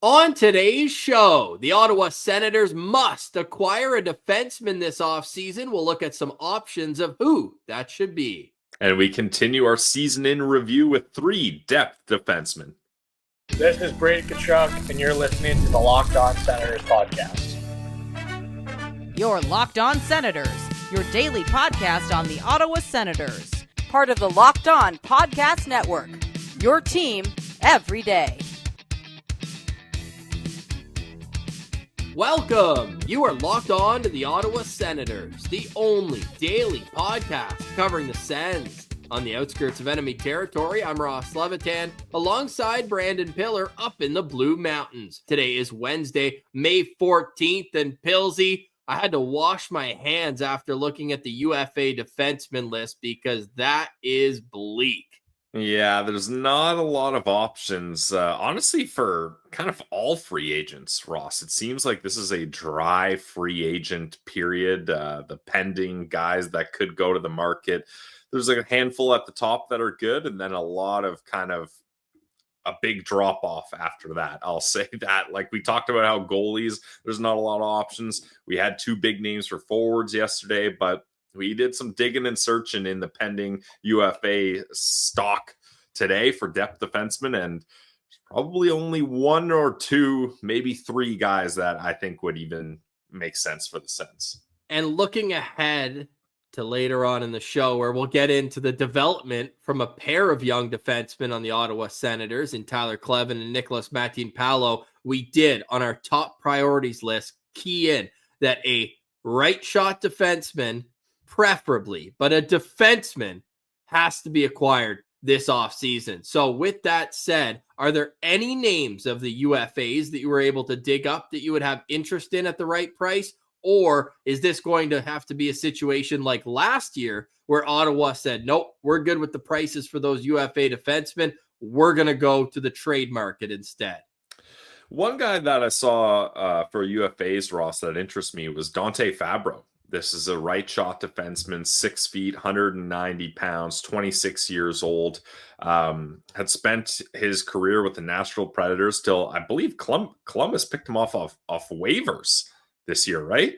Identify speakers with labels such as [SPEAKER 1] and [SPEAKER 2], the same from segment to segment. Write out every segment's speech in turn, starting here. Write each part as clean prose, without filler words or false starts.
[SPEAKER 1] On today's show, the Ottawa Senators must acquire a defenseman this offseason. We'll look at some options of who that should be.
[SPEAKER 2] And we continue our season in review with 3 depth defensemen.
[SPEAKER 3] This is Brady Kachuk, and you're listening to the Locked On Senators podcast.
[SPEAKER 4] Your Locked On Senators, your daily podcast on the Ottawa Senators. Part of the Locked On Podcast Network, your team every day.
[SPEAKER 1] Welcome. You are locked on to the Ottawa Senators, the only daily podcast covering the Sens on the outskirts of enemy territory. I'm Ross Levitan, alongside Brandon Piller up in the Blue Mountains. Today is Wednesday, May 14th, and Pillsy, I had to wash my hands after looking at the UFA defenseman list because that is bleak.
[SPEAKER 2] Yeah, there's not a lot of options, honestly, for kind of all free agents, Ross. It seems like this is a dry free agent period. The pending guys that could go to the market, there's like a handful at the top that are good, and then a lot of kind of a big drop off after that. I'll say that. Like we talked about how goalies, there's not a lot of options. We had 2 big names for forwards yesterday, but we did some digging and searching in the pending UFA stock today for depth defensemen, and probably only 1 or 2, maybe 3 guys that I think would even make sense for the Sens.
[SPEAKER 1] And looking ahead to later on in the show, where we'll get into the development from a pair of young defensemen on the Ottawa Senators in Tyler Kleven and Nikolas Matinpalo, we did on our top priorities list key in that a right shot defenseman preferably, but a defenseman has to be acquired this offseason. So with that said, are there any names of the UFAs that you were able to dig up that you would have interest in at the right price? Or is this going to have to be a situation like last year where Ottawa said, nope, we're good with the prices for those UFA defensemen. We're going to go to the trade market instead.
[SPEAKER 2] One guy that I saw for UFAs, Ross, that interests me was Dante Fabbro. This is a right shot defenseman, 6 feet, 190 pounds, 26 years old. Had spent his career with the Nashville Predators till, I believe, Columbus picked him off waivers this year, right?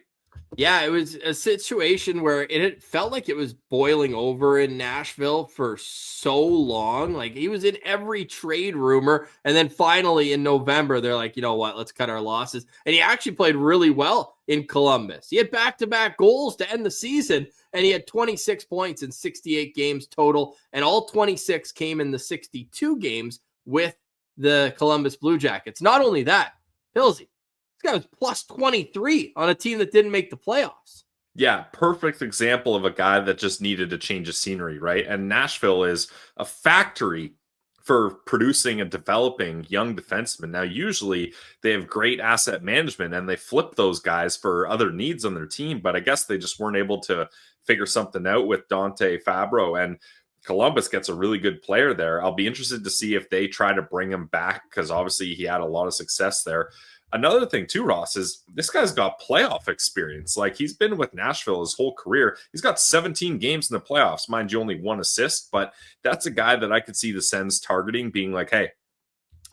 [SPEAKER 1] Yeah, it was a situation where it felt like it was boiling over in Nashville for so long. Like he was in every trade rumor. And then finally in November, they're like, you know what, let's cut our losses. And he actually played really well in Columbus. He had back-to-back goals to end the season, and he had 26 points in 68 games total. And all 26 came in the 62 games with the Columbus Blue Jackets. Not only that, Pillsy, this guy was plus 23 on a team that didn't make the playoffs.
[SPEAKER 2] Yeah, perfect example of a guy that just needed a change of scenery, right? And Nashville is a factory for producing and developing young defensemen. Now, usually they have great asset management and they flip those guys for other needs on their team, but I guess they just weren't able to figure something out with Dante Fabbro, and Columbus gets a really good player there. I'll be interested to see if they try to bring him back because obviously he had a lot of success there. Another thing too, Ross, is this guy's got playoff experience. Like he's been with Nashville his whole career. He's got 17 games in the playoffs. Mind you, only 1 assist, but that's a guy that I could see the Sens targeting, being like, hey,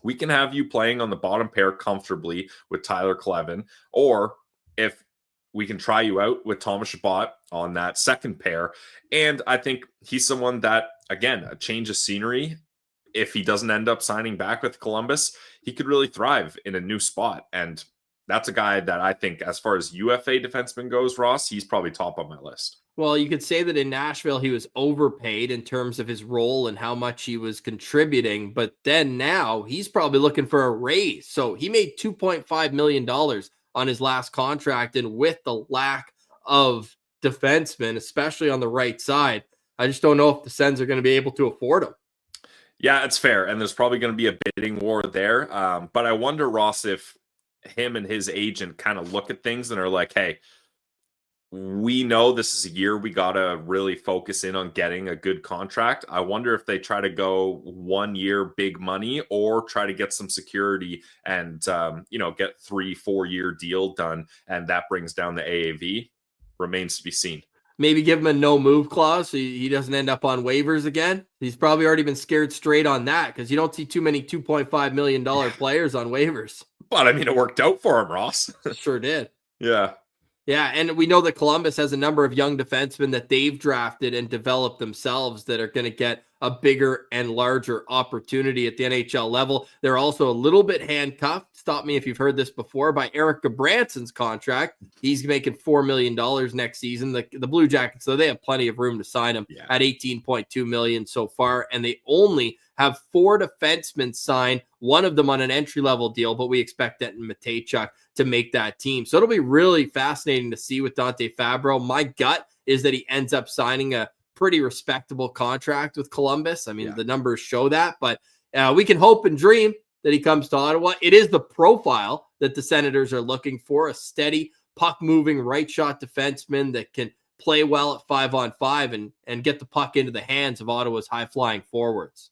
[SPEAKER 2] we can have you playing on the bottom pair comfortably with Tyler Kleven, or if we can try you out with Thomas Chabot on that second pair. And I think he's someone that, again, a change of scenery, if he doesn't end up signing back with Columbus, he could really thrive in a new spot. And that's a guy that I think, as far as UFA defenseman goes, Ross, he's probably top on my list.
[SPEAKER 1] Well, you could say that in Nashville, he was overpaid in terms of his role and how much he was contributing. But then now he's probably looking for a raise. So he made $2.5 million on his last contract. And with the lack of defensemen, especially on the right side, I just don't know if the Sens are going to be able to afford him.
[SPEAKER 2] Yeah, it's fair. And there's probably going to be a bidding war there. But I wonder, Ross, if him and his agent kind of look at things and are like, hey, we know this is a year we got to really focus in on getting a good contract. I wonder if they try to go 1 year big money or try to get some security and, get 3-4 year deal done. And that brings down the AAV. Remains to be seen.
[SPEAKER 1] Maybe give him a no move clause so he doesn't end up on waivers again. He's probably already been scared straight on that because you don't see too many $2.5 million players on waivers.
[SPEAKER 2] But I mean, it worked out for him, Ross.
[SPEAKER 1] Sure did.
[SPEAKER 2] Yeah.
[SPEAKER 1] Yeah, and we know that Columbus has a number of young defensemen that they've drafted and developed themselves that are going to get a bigger and larger opportunity at the NHL level. They're also a little bit handcuffed, stop me if you've heard this before, by Eric Gobranson's contract. He's making $4 million next season. The Blue Jackets, though, they have plenty of room to sign him at $18.2 million so far, and they only have 4 defensemen signed, one of them on an entry-level deal, but we expect that in Matejchuk to make that team. So it'll be really fascinating to see with Dante Fabbro. My gut is that he ends up signing a pretty respectable contract with Columbus. I mean, the numbers show that, but we can hope and dream that he comes to Ottawa. It is the profile that the Senators are looking for, a steady, puck-moving, right-shot defenseman that can play well at 5-on-5 and get the puck into the hands of Ottawa's high-flying forwards.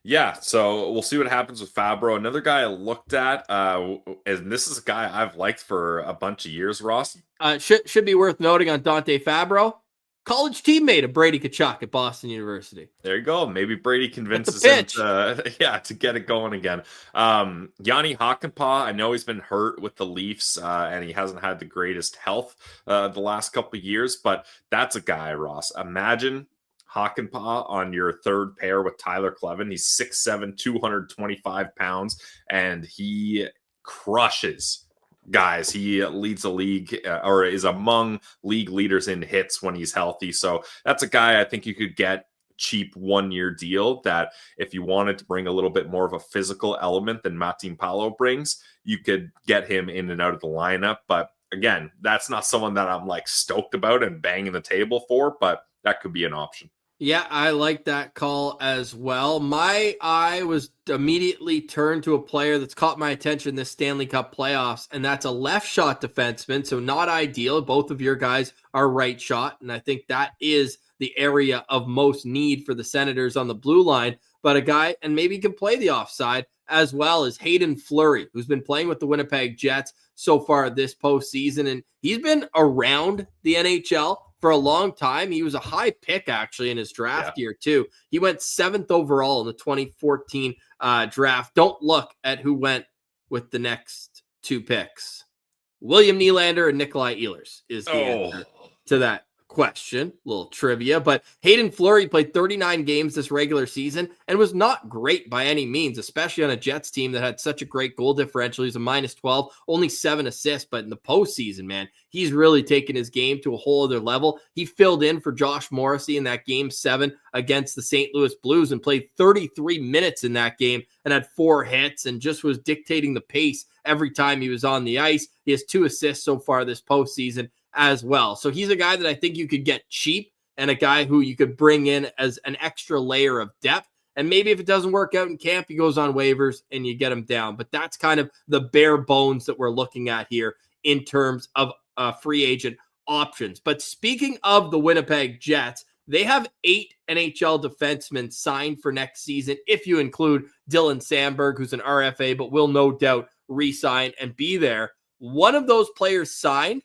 [SPEAKER 2] Yeah, so we'll see what happens with Fabbro. Another guy I looked at, and this is a guy I've liked for a bunch of years, Ross.
[SPEAKER 1] Should be worth noting on Dante Fabbro, college teammate of Brady Tkachuk at Boston University.
[SPEAKER 2] There you go. Maybe Brady convinces him to get it going again. Yanni Hakanpää, I know he's been hurt with the Leafs, and he hasn't had the greatest health the last couple of years, but that's a guy, Ross. Imagine Hakanpää on your third pair with Tyler Kleven. He's 6'7", 225 pounds, and he crushes guys. He leads the league or is among league leaders in hits when he's healthy. So that's a guy I think you could get cheap 1-year deal that if you wanted to bring a little bit more of a physical element than Matinpalo brings, you could get him in and out of the lineup. But again, that's not someone that I'm like stoked about and banging the table for, but that could be an option.
[SPEAKER 1] Yeah, I like that call as well. My eye was immediately turned to a player that's caught my attention this Stanley Cup playoffs, and that's a left shot defenseman. So not ideal. Both of your guys are right shot, and I think that is the area of most need for the Senators on the blue line. But a guy, and maybe he can play the offside as well, as Hayden Fleury, who's been playing with the Winnipeg Jets so far this postseason, and he's been around the NHL for a long time. He was a high pick, actually, in his draft year, too. He went 7th overall in the 2014 draft. Don't look at who went with the next 2 picks. William Nylander and Nikolai Ehlers is the answer to that question. Little trivia, but Hayden Fleury played 39 games this regular season and was not great by any means, especially on a Jets team that had such a great goal differential. He's a -12, only 7 assists, but in the postseason, man, he's really taken his game to a whole other level. He filled in for Josh Morrissey in that Game 7 against the St. Louis Blues and played 33 minutes in that game and had 4 hits and just was dictating the pace every time he was on the ice. He has 2 assists so far this postseason as well. So he's a guy that I think you could get cheap and a guy who you could bring in as an extra layer of depth. And maybe if it doesn't work out in camp, he goes on waivers and you get him down. But that's kind of the bare bones that we're looking at here in terms of free agent options. But speaking of the Winnipeg Jets, they have 8 NHL defensemen signed for next season, if you include Dylan Sandberg, who's an RFA, but will no doubt re-sign and be there. One of those players signed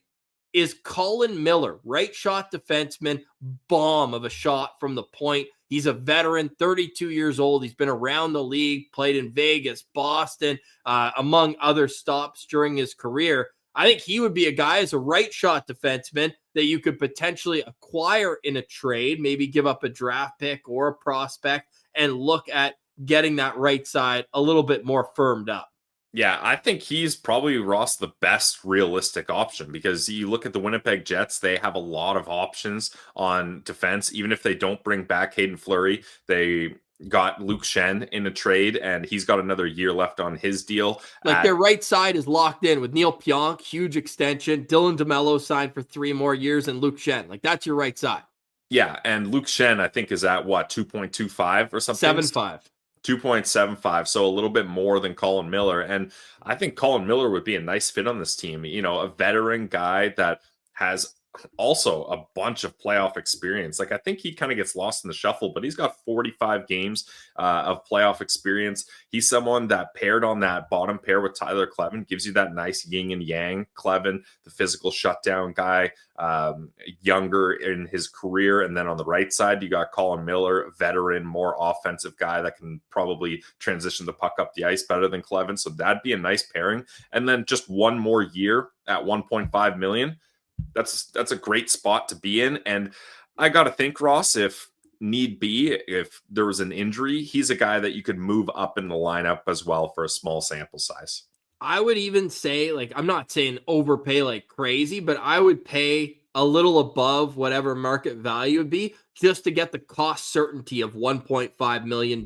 [SPEAKER 1] is Colin Miller, right shot defenseman, bomb of a shot from the point. He's a veteran, 32 years old. He's been around the league, played in Vegas, Boston, among other stops during his career. I think he would be a guy as a right shot defenseman that you could potentially acquire in a trade, maybe give up a draft pick or a prospect and look at getting that right side a little bit more firmed up.
[SPEAKER 2] Yeah, I think he's probably, Ross, the best realistic option because you look at the Winnipeg Jets, they have a lot of options on defense. Even if they don't bring back Hayden Fleury, they got Luke Shen in a trade, and he's got another year left on his deal.
[SPEAKER 1] Like their right side is locked in with Neil Pionk, huge extension. Dylan DeMello signed for 3 more years, and Luke Shen. Like that's your right side.
[SPEAKER 2] Yeah, and Luke Shen, I think, is at what, 2.25 or something?
[SPEAKER 1] 7.5.
[SPEAKER 2] 2.75, so a little bit more than Colin Miller. And I think Colin Miller would be a nice fit on this team. You know, a veteran guy that has also a bunch of playoff experience. Like, I think he kind of gets lost in the shuffle, but he's got 45 games of playoff experience. He's someone that paired on that bottom pair with Tyler Kleven gives you that nice yin and yang. Kleven, the physical shutdown guy, younger in his career. And then on the right side, you got Colin Miller, veteran, more offensive guy that can probably transition the puck up the ice better than Kleven. So that'd be a nice pairing. And then just one more year at $1.5 million. That's a great spot to be in. And I got to think, Ross, if need be, if there was an injury, he's a guy that you could move up in the lineup as well for a small sample size.
[SPEAKER 1] I would even say, like, I'm not saying overpay like crazy, but I would pay a little above whatever market value would be just to get the cost certainty of $1.5 million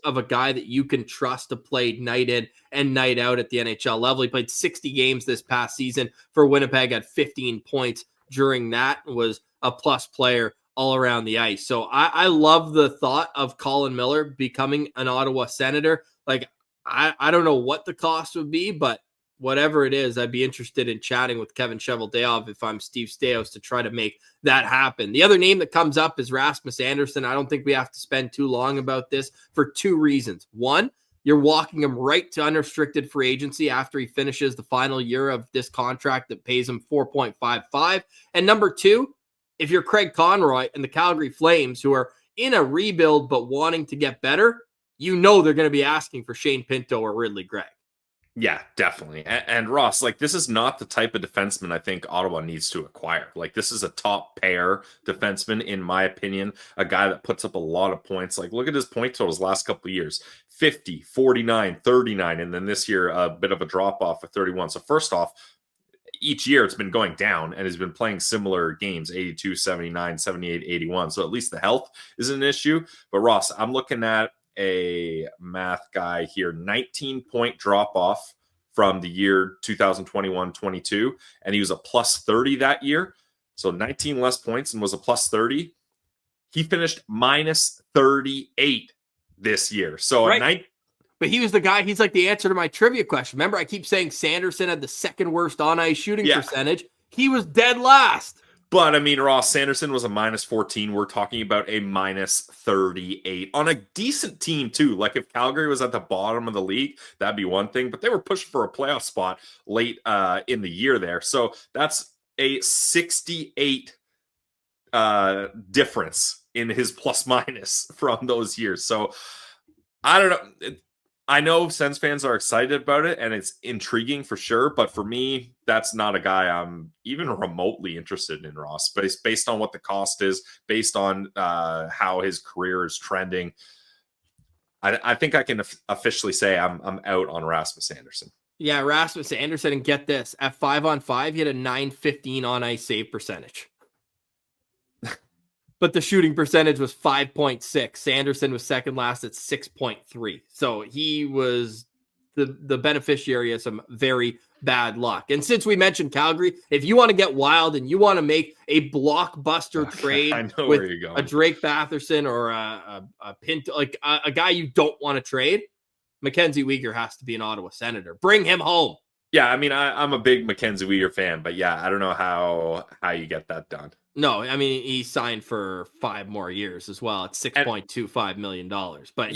[SPEAKER 1] of a guy that you can trust to play night in and night out at the NHL level. He played 60 games this past season for Winnipeg, at 15 points during that, was a plus player all around the ice. So I love the thought of Colin Miller becoming an Ottawa Senator. Like, I don't know what the cost would be, but whatever it is, I'd be interested in chatting with Kevin Cheveldayoff if I'm Steve Staios to try to make that happen. The other name that comes up is Rasmus Andersson. I don't think we have to spend too long about this for two reasons. One, you're walking him right to unrestricted free agency after he finishes the final year of this contract that pays him $4.55. And number two, if you're Craig Conroy and the Calgary Flames, who are in a rebuild but wanting to get better, you know they're going to be asking for Shane Pinto or Ridley Gregg.
[SPEAKER 2] Yeah, definitely. And Ross, like, this is not the type of defenseman I think Ottawa needs to acquire. Like, this is a top pair defenseman, in my opinion, a guy that puts up a lot of points. Like, look at his point totals last couple of years, 50, 49, 39. And then this year, a bit of a drop off of 31. So first off, each year it's been going down and has been playing similar games, 82, 79, 78, 81. So at least the health isn't an issue. But Ross, I'm looking at a math guy here, 19-point drop off from the year 2021-22, and he was a plus 30 that year. So 19 less points and was a plus 30. He finished minus 38 this year. So
[SPEAKER 1] right. But he was the guy, he's like the answer to my trivia question. Remember, I keep saying Sanderson had the second worst on-ice shooting percentage. He was dead last.
[SPEAKER 2] But, I mean, Ross, Sanderson was a minus 14. We're talking about a minus 38 on a decent team, too. Like, if Calgary was at the bottom of the league, that'd be one thing. But they were pushing for a playoff spot late in the year there. So that's a 68 difference in his plus minus from those years. So, I don't know. I know Sens fans are excited about it, and it's intriguing for sure. But for me, that's not a guy I'm even remotely interested in, Ross. Based on what the cost is, based on how his career is trending, I think I can officially say I'm out on Rasmus Andersson.
[SPEAKER 1] Yeah, Rasmus Andersson, and get this, at 5-on-5, he had a .915 on-ice save percentage. But the shooting percentage was 5.6. Sanderson was second last at 6.3. So he was the beneficiary of some very bad luck. And since we mentioned Calgary, if you want to get wild and you want to make a blockbuster trade with a Drake Batherson or a Pinto, like a guy you don't want to trade, Mackenzie Weegar has to be an Ottawa Senator. Bring him home.
[SPEAKER 2] Yeah, I mean, I'm a big Mackenzie Weegar fan, but yeah, I don't know how you get that done.
[SPEAKER 1] No, I mean, he signed for 5 more years as well. It's $6.25 million. But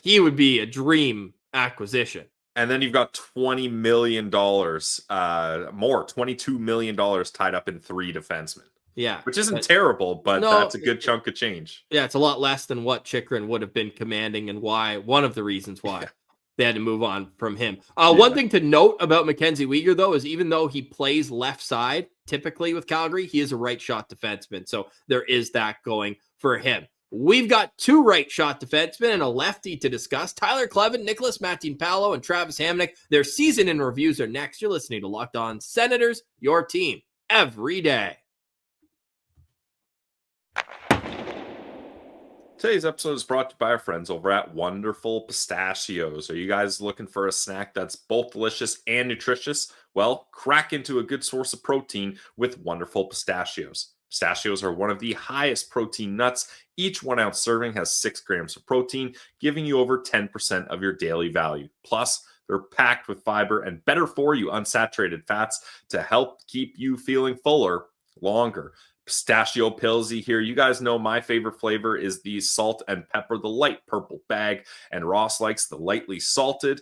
[SPEAKER 1] he would be a dream acquisition.
[SPEAKER 2] And then you've got $20 million more, $22 million tied up in 3 defensemen.
[SPEAKER 1] Yeah.
[SPEAKER 2] Which isn't terrible, but that's a good chunk of change.
[SPEAKER 1] Yeah, it's a lot less than what Chychrun would have been commanding, and one of the reasons why they had to move on from him. One thing to note about Mackenzie Weegar, though, is even though he plays left side, typically with Calgary, he is a right shot defenseman. So there is that going for him. We've got 2 right shot defensemen and a lefty to discuss. Tyler Kleven, Nikolas Matinpalo, and Travis Hamonic. Their season in reviews are next. You're listening to Locked On Senators, your team every day.
[SPEAKER 2] Today's episode is brought to you by our friends over at Wonderful Pistachios. Are you guys looking for a snack that's both delicious and nutritious? Well, crack into a good source of protein with Wonderful Pistachios. Pistachios are one of the highest protein nuts. Each 1 ounce serving has 6 grams of protein, giving you over 10% of your daily value. Plus, they're packed with fiber and better for you unsaturated fats to help keep you feeling fuller longer. Pistachio Pillsy here. You guys know my favorite flavor is the salt and pepper, the light purple bag, and Ross likes the lightly salted.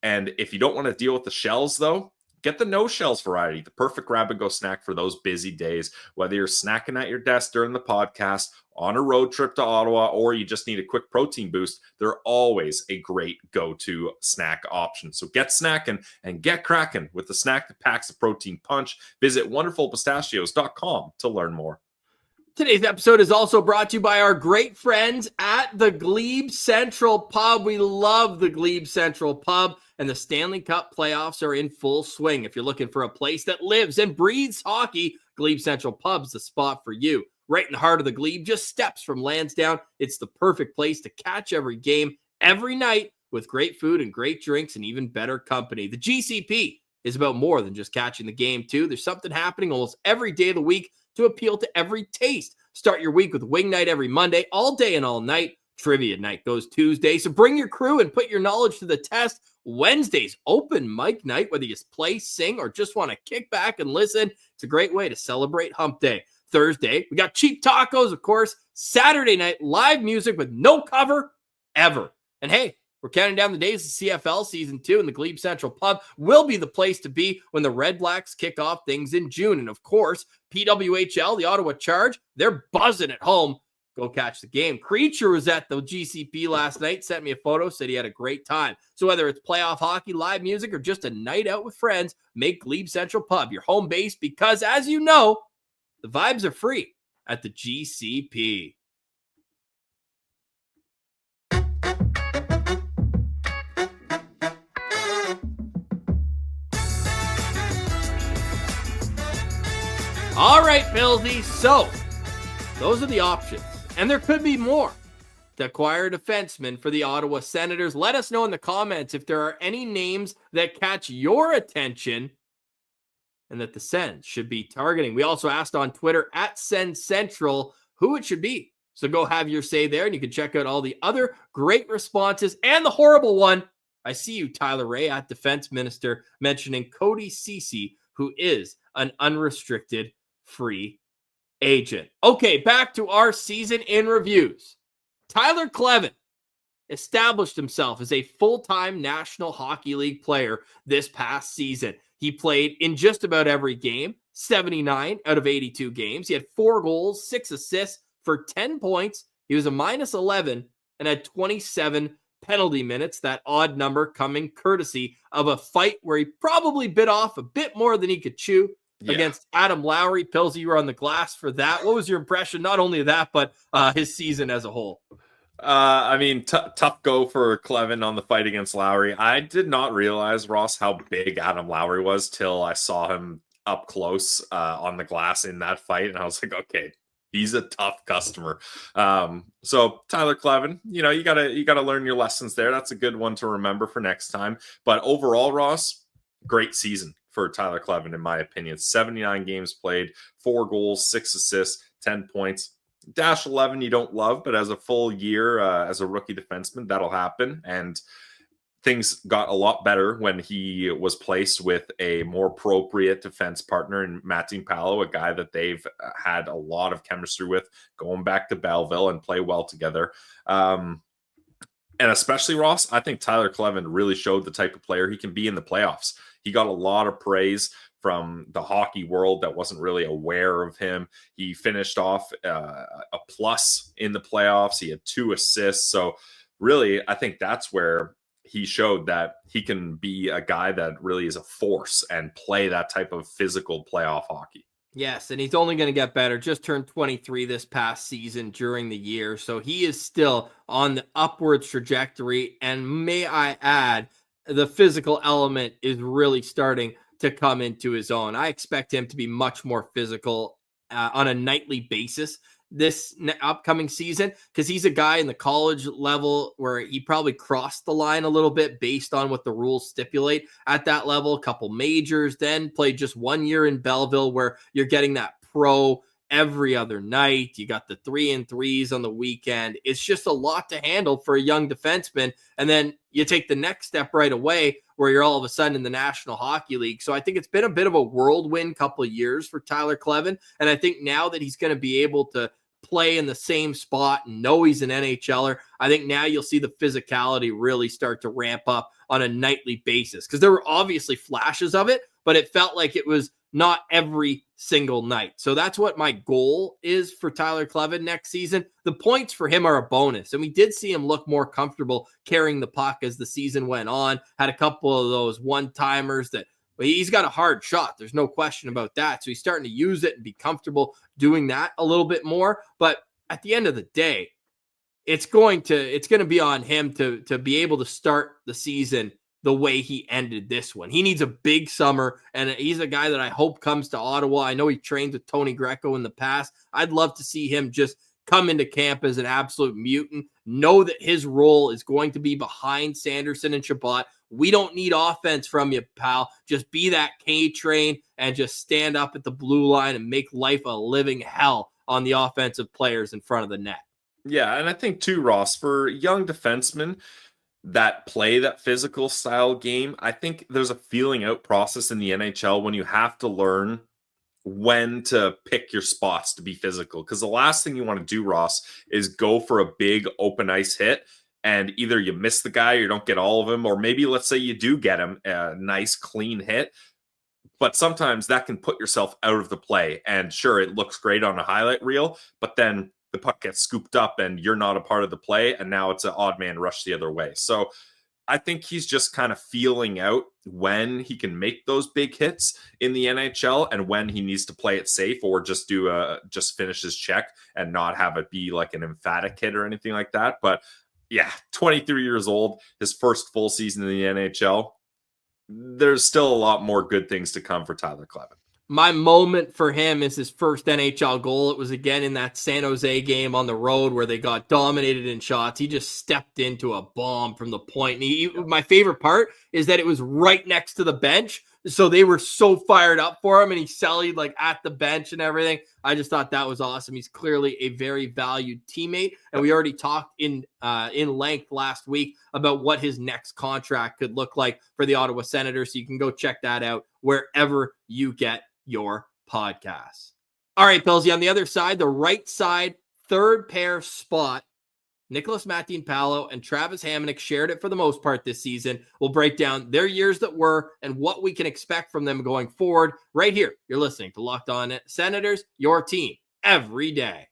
[SPEAKER 2] And if you don't want to deal with the shells, though, get the no shells variety, the perfect grab and go snack for those busy days. Whether you're snacking at your desk during the podcast, on a road trip to Ottawa, or you just need a quick protein boost, they're always a great go-to snack option. So get snacking and get cracking with the snack that packs the protein punch. Visit wonderfulpistachios.com to learn more.
[SPEAKER 1] Today's episode is also brought to you by our great friends at the GLEBE Central Pub. We love the GLEBE Central Pub, and the Stanley Cup playoffs are in full swing. If you're looking for a place that lives and breathes hockey, GLEBE Central Pub's the spot for you. Right in the heart of the Glebe, just steps from Lansdowne. It's the perfect place to catch every game, every night, with great food and great drinks and even better company. The GCP is about more than just catching the game, too. There's something happening almost every day of the week to appeal to every taste. Start your week with wing night every Monday, all day and all night. Trivia night goes Tuesday, so bring your crew and put your knowledge to the test. Wednesday's open mic night, whether you play, sing, or just want to kick back and listen. It's a great way to celebrate Hump Day. Thursday, we got cheap tacos, of course. Saturday night, live music with no cover ever. And hey, we're counting down the days of CFL Season 2, and the Glebe Central Pub will be the place to be when the Red Blacks kick off things in June. And of course, PWHL, the Ottawa Charge, they're buzzing at home. Go catch the game. Creature was at the GCP last night, sent me a photo, said he had a great time. So whether it's playoff hockey, live music, or just a night out with friends, make Glebe Central Pub your home base because, as you know, the vibes are free at the GCP. All right, Pillsy. So those are the options. And there could be more to acquire a defenseman for the Ottawa Senators. Let us know in the comments if there are any names that catch your attention and that the Sens should be targeting. We also asked on Twitter at Sens Central who it should be. So go have your say there, and you can check out all the other great responses and the horrible one. I see you, Tyler Ray, at Defense Minister, mentioning Cody Ceci, who is an unrestricted free agent. Okay, back to our season in reviews. Tyler Kleven established himself as a full-time National Hockey League player this past season. He played in just about every game, 79 out of 82 games. He had 4 goals, 6 assists for 10 points. He was a -11 and had 27 penalty minutes, that odd number coming courtesy of a fight where he probably bit off a bit more than he could chew against Adam Lowry. Pillsy, you were on the glass for that. What was your impression, not only of that, but his season as a whole?
[SPEAKER 2] Tough go for Kleven on the fight against Lowry. I did not realize, Ross, how big Adam Lowry was till I saw him up close on the glass in that fight, and I was like, okay, he's a tough customer. So Tyler Kleven, you gotta learn your lessons there. That's a good one to remember for next time. But overall, Ross, great season for Tyler Kleven, in my opinion. 79 games played, 4 goals, 6 assists, 10 points. Dash 11 you don't love, but as a full year as a rookie defenseman, that'll happen. And things got a lot better when he was placed with a more appropriate defense partner in Matinpalo, a guy that they've had a lot of chemistry with going back to Belleville and play well together. And especially, Ross, I think Tyler Kleven really showed the type of player he can be in the playoffs. He got a lot of praise from the hockey world that wasn't really aware of him. He finished off a plus in the playoffs. He had 2 assists. So really, I think that's where he showed that he can be a guy that really is a force and play that type of physical playoff hockey.
[SPEAKER 1] Yes, and he's only going to get better. Just turned 23 this past season during the year. So he is still on the upwards trajectory. And may I add, the physical element is really starting to come into his own. I expect him to be much more physical on a nightly basis this upcoming season, because he's a guy in the college level where he probably crossed the line a little bit based on what the rules stipulate at that level. A couple majors, then played just 1 year in Belleville where you're getting that pro every other night. You got the 3-and-3s on the weekend. It's just a lot to handle for a young defenseman. And then you take the next step right away where you're all of a sudden in the National Hockey League. So I think it's been a bit of a whirlwind couple of years for Tyler Kleven. And I think now that he's going to be able to play in the same spot and know he's an NHLer, I think now you'll see the physicality really start to ramp up on a nightly basis, because there were obviously flashes of it, but it felt like it was not every single night. So that's what my goal is for Tyler Kleven next season. The points for him are a bonus, and we did see him look more comfortable carrying the puck as the season went on. Had a couple of those one-timers that he's got a hard shot. There's no question about that. So he's starting to use it and be comfortable doing that a little bit more. But at the end of the day, it's going to be on him to be able to start the season the way he ended this one. He needs a big summer, and he's a guy that I hope comes to Ottawa. I know he trained with Tony Greco in the past. I'd love to see him just come into camp as an absolute mutant, know that his role is going to be behind Sanderson and Chabot. We don't need offense from you, pal. Just be that K train and just stand up at the blue line and make life a living hell on the offensive players in front of the net.
[SPEAKER 2] Yeah, and I think too, Ross, for young defensemen that play that physical style game, I think there's a feeling out process in the NHL when you have to learn when to pick your spots to be physical. Because the last thing you want to do, Ross, is go for a big open ice hit, and either you miss the guy or you don't get all of him, or maybe let's say you do get him a nice clean hit. But sometimes that can put yourself out of the play. And sure, it looks great on a highlight reel, but then the puck gets scooped up and you're not a part of the play, and now it's an odd man rush the other way. So I think he's just kind of feeling out when he can make those big hits in the NHL and when he needs to play it safe or just just finish his check and not have it be like an emphatic hit or anything like that. But yeah, 23 years old, his first full season in the NHL. There's still a lot more good things to come for Tyler Kleven.
[SPEAKER 1] My moment for him is his first NHL goal. It was again in that San Jose game on the road where they got dominated in shots. He just stepped into a bomb from the point. And my favorite part is that it was right next to the bench. So they were so fired up for him, and he sallied like at the bench and everything. I just thought that was awesome. He's clearly a very valued teammate. And we already talked in length last week about what his next contract could look like for the Ottawa Senators. So you can go check that out wherever you get your podcasts. All right, Pilsy, on the other side, the right side, third pair spot, Nikolas Matinpalo and Travis Hamonic shared it for the most part this season. We'll break down their years that were and what we can expect from them going forward right here. You're listening to Locked On Senators, your team every day.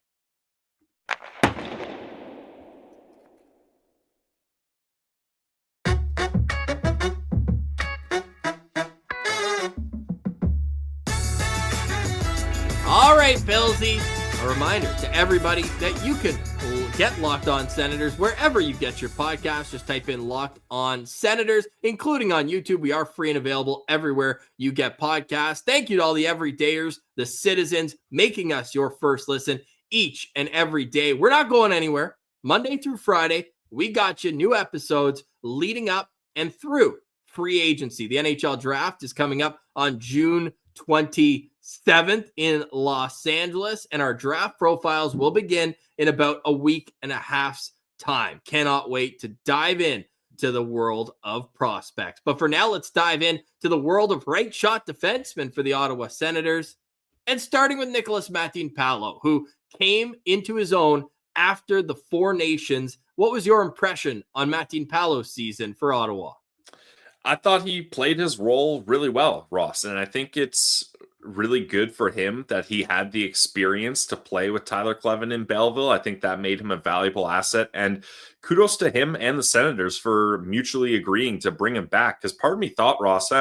[SPEAKER 1] All right, Pilsy. A reminder to everybody that you can get Locked On Senators wherever you get your podcasts. Just type in Locked On Senators, including on YouTube. We are free and available everywhere you get podcasts. Thank you to all the everydayers, the citizens, making us your first listen each and every day. We're not going anywhere. Monday through Friday, we got you new episodes leading up and through free agency. The NHL draft is coming up on June 27th in Los Angeles, and our draft profiles will begin in about a week and a half's time. Cannot wait to dive in to the world of prospects. But for now, let's dive in to the world of right shot defensemen for the Ottawa Senators, and starting with Nikolas Matinpalo, who came into his own after the Four Nations. What was your impression on Matinpalo's season for Ottawa?
[SPEAKER 2] I thought he played his role really well, Ross, and I think it's really good for him that he had the experience to play with Tyler Kleven in Belleville. I think that made him a valuable asset, and kudos to him and the Senators for mutually agreeing to bring him back, because part of me thought, Ross,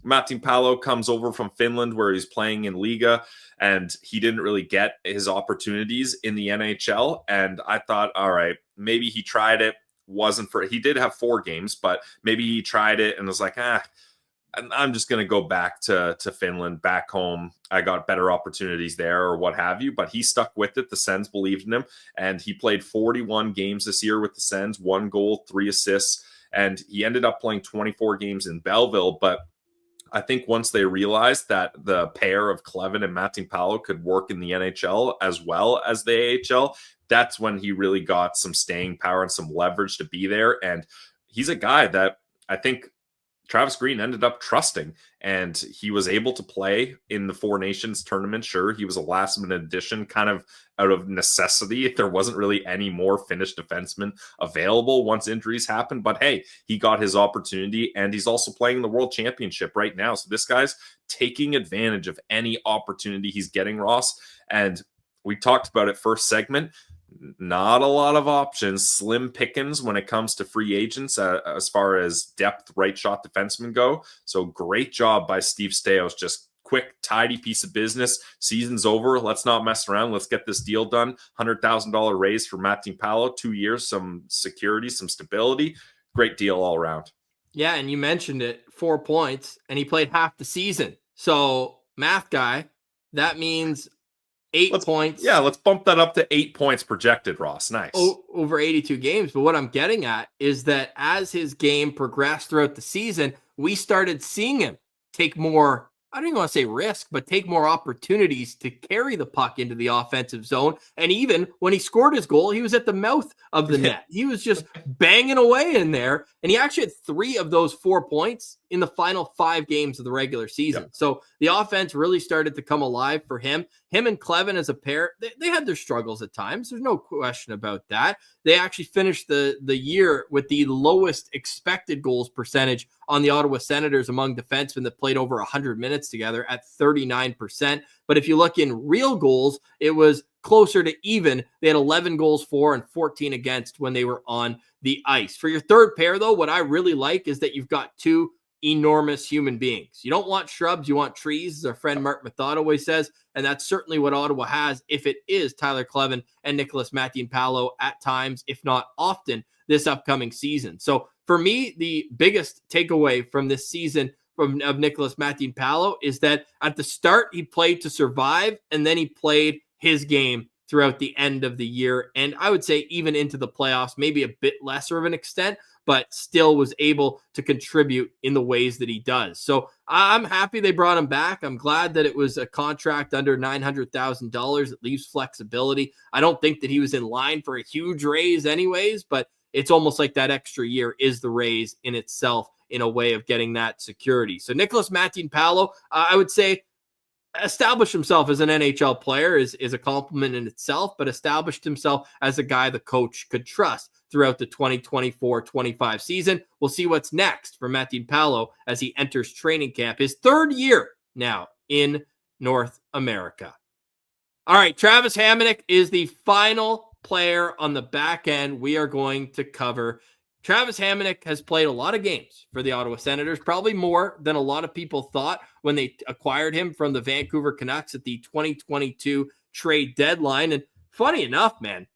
[SPEAKER 2] Matinpalo comes over from Finland where he's playing in Liga, and he didn't really get his opportunities in the NHL, and I thought, all right, maybe he tried it. He did have 4 games, but maybe he tried it and was like, I'm just going to go back to Finland, back home. I got better opportunities there or what have you, but he stuck with it. The Sens believed in him, and he played 41 games this year with the Sens, 1 goal, 3 assists, and he ended up playing 24 games in Belleville. But I think once they realized that the pair of Kleven and Matinpalo could work in the NHL as well as the AHL, that's when he really got some staying power and some leverage to be there. And he's a guy that I think Travis Green ended up trusting, and he was able to play in the Four Nations tournament. Sure, he was a last-minute addition, kind of out of necessity. There wasn't really any more Finnish defensemen available once injuries happened, but hey, he got his opportunity, and he's also playing the World Championship right now. So this guy's taking advantage of any opportunity he's getting, Ross. And we talked about it first segment. Not a lot of options, slim pickings when it comes to free agents as far as depth right shot defensemen go. So great job by Steve Stais. Just quick, tidy piece of business. Season's over. Let's not mess around. Let's get this deal done. $100,000 raise for Matinpalo, 2 years, some security, some stability. Great deal all around.
[SPEAKER 1] Yeah, and you mentioned it, 4 points, and he played half the season. So, math guy, that means 8 points.
[SPEAKER 2] Yeah, let's bump that up to 8 points projected, Ross. Nice.
[SPEAKER 1] Over 82 games. But what I'm getting at is that as his game progressed throughout the season, we started seeing him take more, I don't even want to say risk, but take more opportunities to carry the puck into the offensive zone. And even when he scored his goal, he was at the mouth of the net. He was just banging away in there. And he actually had 3 of those 4 points in the final 5 games of the regular season. Yep. So the offense really started to come alive for him. Him and Kleven as a pair, they had their struggles at times. There's no question about that. They actually finished the year with the lowest expected goals percentage on the Ottawa Senators among defensemen that played over 100 minutes together at 39%. But if you look in real goals, it was closer to even. They had 11 goals for and 14 against when they were on the ice. For your third pair, though, what I really like is that you've got 2 enormous human beings. You don't want shrubs, you want trees, as our friend Mark Method always says, and that's certainly what Ottawa has if it is Tyler Kleven and Nikolas Matinpalo at times, if not often, this upcoming season. So for me, the biggest takeaway from this season of Nikolas Matinpalo is that at the start, he played to survive, and then he played his game throughout the end of the year. And I would say even into the playoffs, maybe a bit lesser of an extent, but still was able to contribute in the ways that he does. So I'm happy they brought him back. I'm glad that it was a contract under $900,000. It leaves flexibility. I don't think that he was in line for a huge raise anyways, but it's almost like that extra year is the raise in itself in a way of getting that security. So Nikolas Matinpalo, I would say, established himself as an NHL player is a compliment in itself, but established himself as a guy the coach could trust throughout the 2024-25 season. We'll see what's next for Matinpalo as he enters training camp, his 3rd year now in North America. All right, Travis Hamonic is the final player on the back end we are going to cover. Travis Hamonic has played a lot of games for the Ottawa Senators, probably more than a lot of people thought when they acquired him from the Vancouver Canucks at the 2022 trade deadline. And funny enough, man,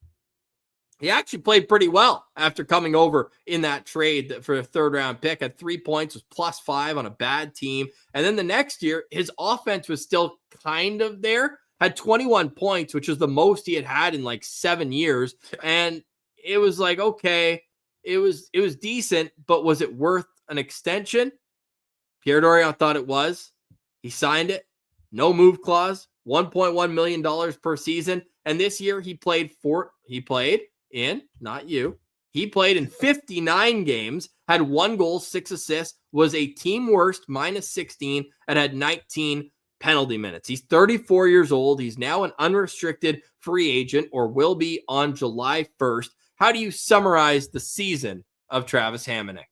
[SPEAKER 1] he actually played pretty well after coming over in that trade for a 3rd-round pick. At 3 points, was +5 on a bad team. And then the next year, his offense was still kind of there, had 21 points, which was the most he had in like 7 years. And it was like, okay, it was decent, but was it worth an extension? Pierre Dorion thought it was. He signed it. No move clause, $1.1 million per season. And this year he played in 59 games, had 1 goal, 6 assists, was a team worst -16, and had 19 penalty minutes. He's 34 years old. He's now an unrestricted free agent, or will be on July 1st. How do you summarize the season of Travis Hamonic?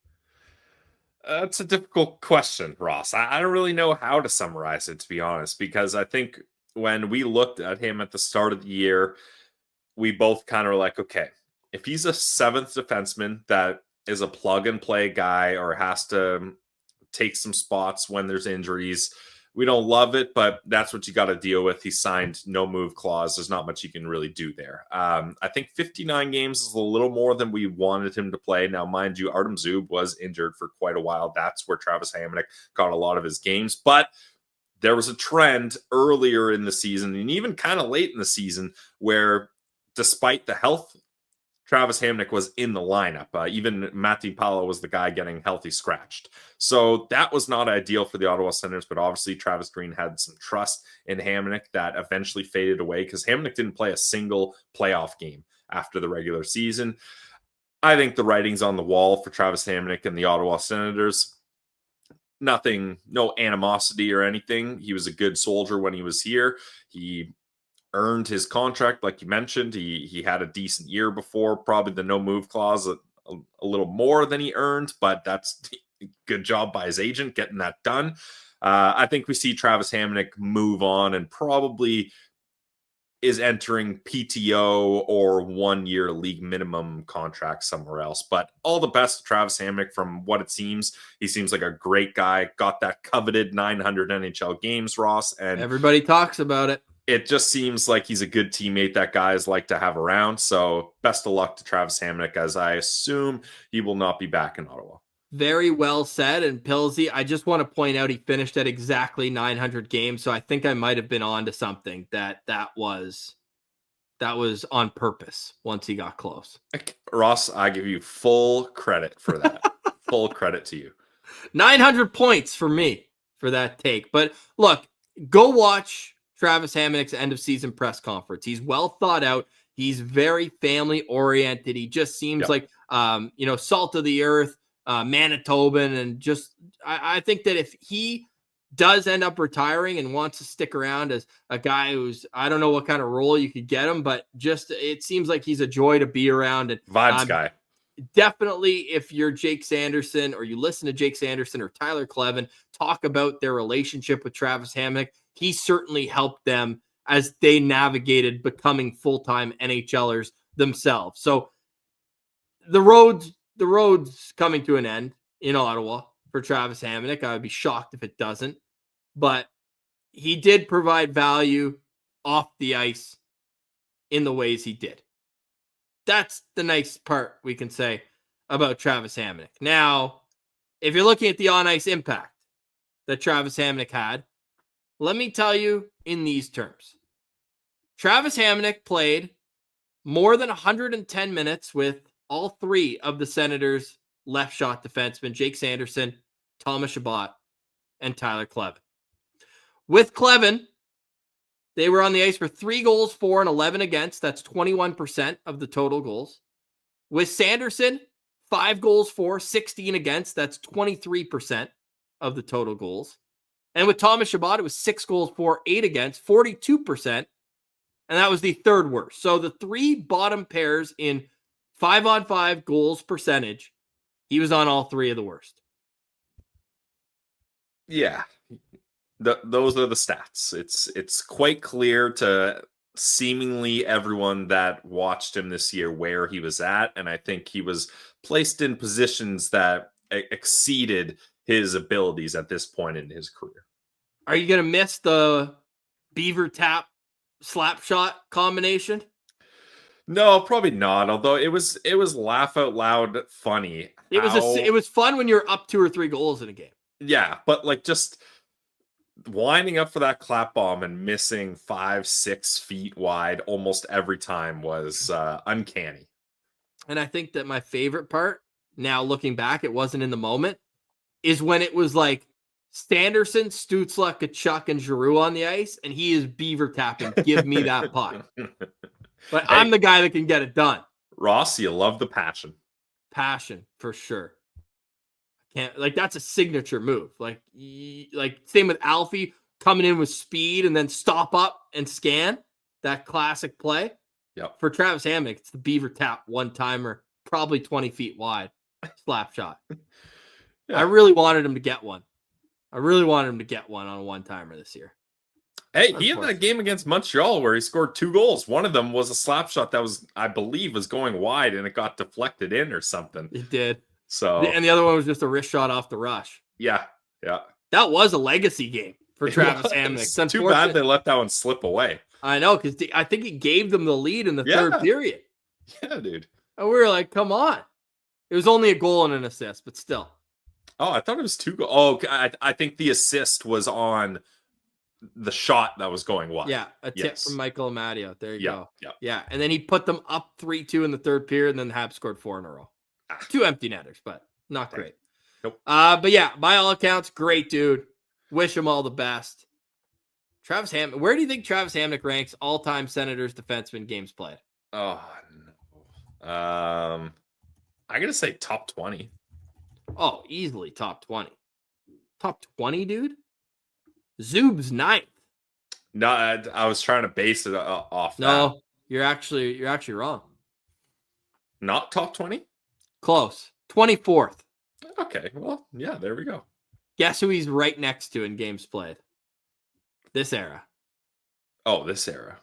[SPEAKER 2] That's a difficult question, Ross. I don't really know how to summarize it, to be honest, because I think when we looked at him at the start of the year, we both kind of were like, okay, if he's a 7th defenseman that is a plug-and-play guy or has to take some spots when there's injuries, we don't love it, but that's what you got to deal with. He signed no move clause. There's not much you can really do there. I think 59 games is a little more than we wanted him to play. Now, mind you, Artem Zub was injured for quite a while. That's where Travis Hamonic got a lot of his games. But there was a trend earlier in the season and even kind of late in the season where despite the health, Travis Hamonic was in the lineup. Even Matinpalo was the guy getting healthy scratched. So that was not ideal for the Ottawa Senators, but obviously Travis Green had some trust in Hamonic that eventually faded away because Hamonic didn't play a single playoff game after the regular season. I think the writing's on the wall for Travis Hamonic and the Ottawa Senators. nothing, no animosity or anything. He was a good soldier when he was here. He earned his contract, like you mentioned. He had a decent year before, probably the no move clause a little more than he earned, but that's a good job by his agent getting that done. I think we see Travis Hamonic move on and probably is entering PTO or 1 year league minimum contract somewhere else. But all the best to Travis Hamonic. From what it seems, he seems like a great guy. Got that coveted 900 NHL games, Ross, and
[SPEAKER 1] everybody talks about it.
[SPEAKER 2] It just seems like he's a good teammate that guys like to have around. So best of luck to Travis Hamonic, as I assume he will not be back in Ottawa.
[SPEAKER 1] Very well said. And Pilsy, I just want to point out he finished at exactly 900 games. So I think I might have been on to something that was on purpose once he got close.
[SPEAKER 2] Ross, I give you full credit for that. Full credit to you.
[SPEAKER 1] 900 points for me for that take. But look, go watch Travis Hamonic's end of season press conference. He's well thought out. He's very family oriented. He just seems like, salt of the earth, Manitoban. And just, I think that if he does end up retiring and wants to stick around as a guy who's, I don't know what kind of role you could get him, but just, it seems like he's a joy to be around. And
[SPEAKER 2] vibes guy.
[SPEAKER 1] Definitely, if you're Jake Sanderson or you listen to Jake Sanderson or Tyler Kleven talk about their relationship with Travis Hamonic, he certainly helped them as they navigated becoming full-time NHLers themselves. So the road's coming to an end in Ottawa for Travis Hamonic. I would be shocked if it doesn't, but he did provide value off the ice in the ways he did. That's the nice part we can say about Travis Hamonic. Now, if you're looking at the on-ice impact that Travis Hamonic had, let me tell you in these terms. Travis Hamonic played more than 110 minutes with all three of the Senators' left shot defensemen, Jake Sanderson, Thomas Chabot, and Tyler Kleven. With Kleven, they were on the ice for 3 goals, 4 and 11 against. That's 21% of the total goals. With Sanderson, 5 goals, 4, 16 against. That's 23% of the total goals. And with Thomas Chabot, it was 6 goals, 4, 8 against, 42%. And that was the third worst. So the 3 bottom pairs in 5-on-5 goals percentage, he was on all 3 of the worst.
[SPEAKER 2] Yeah. Those are the stats. It's quite clear to seemingly everyone that watched him this year where he was at, and I think he was placed in positions that exceeded his abilities at this point in his career.
[SPEAKER 1] Are you going to miss the beaver tap slap shot combination?
[SPEAKER 2] No, probably not. Although it was laugh out loud funny.
[SPEAKER 1] It was fun when you're up 2 or 3 goals in a game.
[SPEAKER 2] Yeah, but like just winding up for that clap bomb and missing 5-6 feet wide almost every time was uncanny.
[SPEAKER 1] And I think that my favorite part, now looking back, it wasn't in the moment, is when it was like Sanderson, Stützle, Tkachuk, and Giroux on the ice, and he is beaver tapping. Give me that puck. But hey, I'm the guy that can get it done.
[SPEAKER 2] Ross, you love the passion.
[SPEAKER 1] Passion, for sure. That's a signature move. Like same with Alfie coming in with speed and then stop up and scan. That classic play.
[SPEAKER 2] Yep.
[SPEAKER 1] For Travis Hamonic, it's the beaver tap one-timer, probably 20 feet wide, slap shot. Yeah. I really wanted him to get one. on a one-timer this year.
[SPEAKER 2] Hey, he had that game against Montreal where he scored 2 goals. One of them was a slap shot that was, I believe, was going wide and it got deflected in or something.
[SPEAKER 1] It did.
[SPEAKER 2] So,
[SPEAKER 1] and the other one was just a wrist shot off the rush.
[SPEAKER 2] Yeah.
[SPEAKER 1] That was a legacy game for Travis Hamonic.
[SPEAKER 2] It's too bad they let that one slip away.
[SPEAKER 1] I know, because I think he gave them the lead in the third period.
[SPEAKER 2] Yeah, dude.
[SPEAKER 1] And we were like, come on. It was only a goal and an assist, but still.
[SPEAKER 2] Oh, I thought it was 2 goals. Oh, I think the assist was on the shot that was going wide.
[SPEAKER 1] Yeah, a tip from Michael Amadio. There you go.
[SPEAKER 2] Yeah.
[SPEAKER 1] And then he put them up 3-2 in the third period, and then the Habs scored 4 in a row. 2 empty netters, but not great.
[SPEAKER 2] Nope.
[SPEAKER 1] But yeah, by all accounts, great dude. Wish him all the best. Travis Hamonic. Where do you think Travis Hamonic ranks all-time Senators defenseman games played?
[SPEAKER 2] Oh no. I gotta say top 20.
[SPEAKER 1] Oh, easily top 20. Top 20, dude? Zub's 9th.
[SPEAKER 2] No, I was trying to base it off that.
[SPEAKER 1] No, you're actually wrong.
[SPEAKER 2] Not top 20?
[SPEAKER 1] Close. 24th.
[SPEAKER 2] Okay, well, yeah, there we go.
[SPEAKER 1] Guess who he's right next to in games played? This era.
[SPEAKER 2] Oh, this era.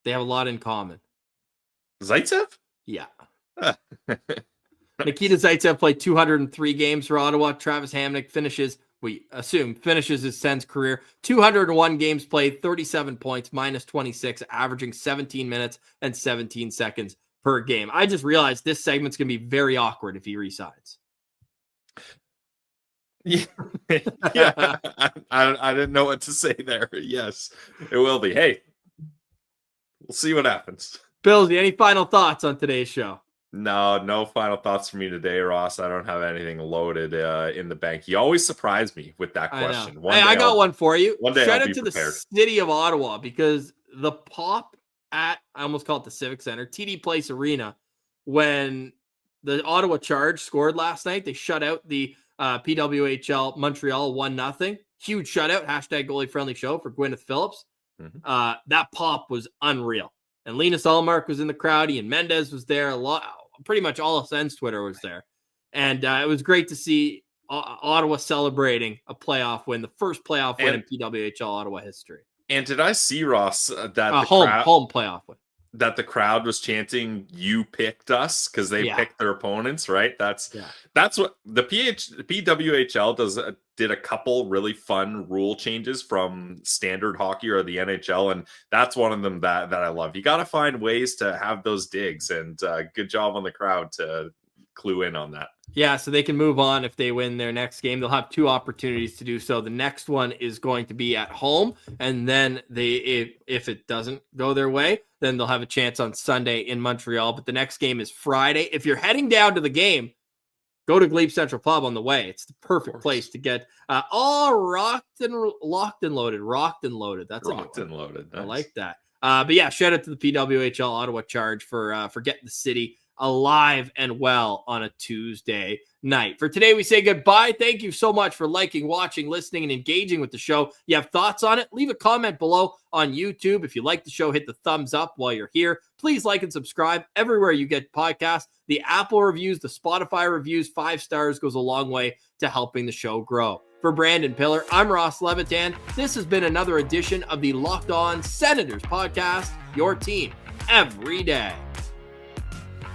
[SPEAKER 1] They have a lot in common.
[SPEAKER 2] Zaitsev?
[SPEAKER 1] Yeah. Nikita Zaitsev played 203 games for Ottawa. Travis Hamonic finishes his Sens career. 201 games played, 37 points, minus 26, averaging 17 minutes and 17 seconds per game. I just realized this segment's going to be very awkward if he resigns.
[SPEAKER 2] Yeah, I didn't know what to say there. Yes, it will be. Hey, we'll see what happens.
[SPEAKER 1] Billsy, any final thoughts on today's show?
[SPEAKER 2] No final thoughts for me today, Ross. I don't have anything loaded in the bank. You always surprise me with that question.
[SPEAKER 1] I got one for you.
[SPEAKER 2] One day
[SPEAKER 1] Shout
[SPEAKER 2] I'll
[SPEAKER 1] out to
[SPEAKER 2] prepared.
[SPEAKER 1] the city of Ottawa, because the pop at, I almost call it the Civic Center, TD Place Arena, when the Ottawa Charge scored last night, they shut out the PWHL Montreal 1-0. Huge shutout. Hashtag goalie friendly show for Gwyneth Phillips.
[SPEAKER 2] Mm-hmm.
[SPEAKER 1] That pop was unreal. And Linus Ullmark was in the crowd. Ian Mendez was there. Pretty much all of Sens Twitter was there. And it was great to see Ottawa celebrating a playoff win, the first playoff win in PWHL Ottawa history.
[SPEAKER 2] And did I see, Ross, that
[SPEAKER 1] home playoff win?
[SPEAKER 2] That the crowd was chanting, "You picked us," because they picked their opponents, right? That's what the PWHL did a couple really fun rule changes from standard hockey or the NHL, and that's one of them that I love. You got to find ways to have those digs, and good job on the crowd to clue in on that.
[SPEAKER 1] Yeah, so they can move on if they win their next game. They'll have 2 opportunities to do so. The next one is going to be at home, and then if it doesn't go their way, then they'll have a chance on Sunday in Montreal. But the next game is Friday. If you're heading down to the game, go to GLEBE Central Pub on the way. It's the perfect place to get all locked and loaded. That's
[SPEAKER 2] rocked and loaded. Nice.
[SPEAKER 1] I like that. But yeah, shout out to the PWHL Ottawa Charge for getting the city alive and well on a Tuesday night. For today, we say goodbye. Thank you so much for liking, watching, listening, and engaging with the show. You have thoughts on it? Leave a comment below on YouTube. If you like the show, hit the thumbs up while you're here. Please like and subscribe everywhere you get podcasts. The Apple reviews, the Spotify reviews, 5 stars goes a long way to helping the show grow. For Brandon Piller, I'm Ross Levitan. This has been another edition of the Locked On Senators podcast, your team every day.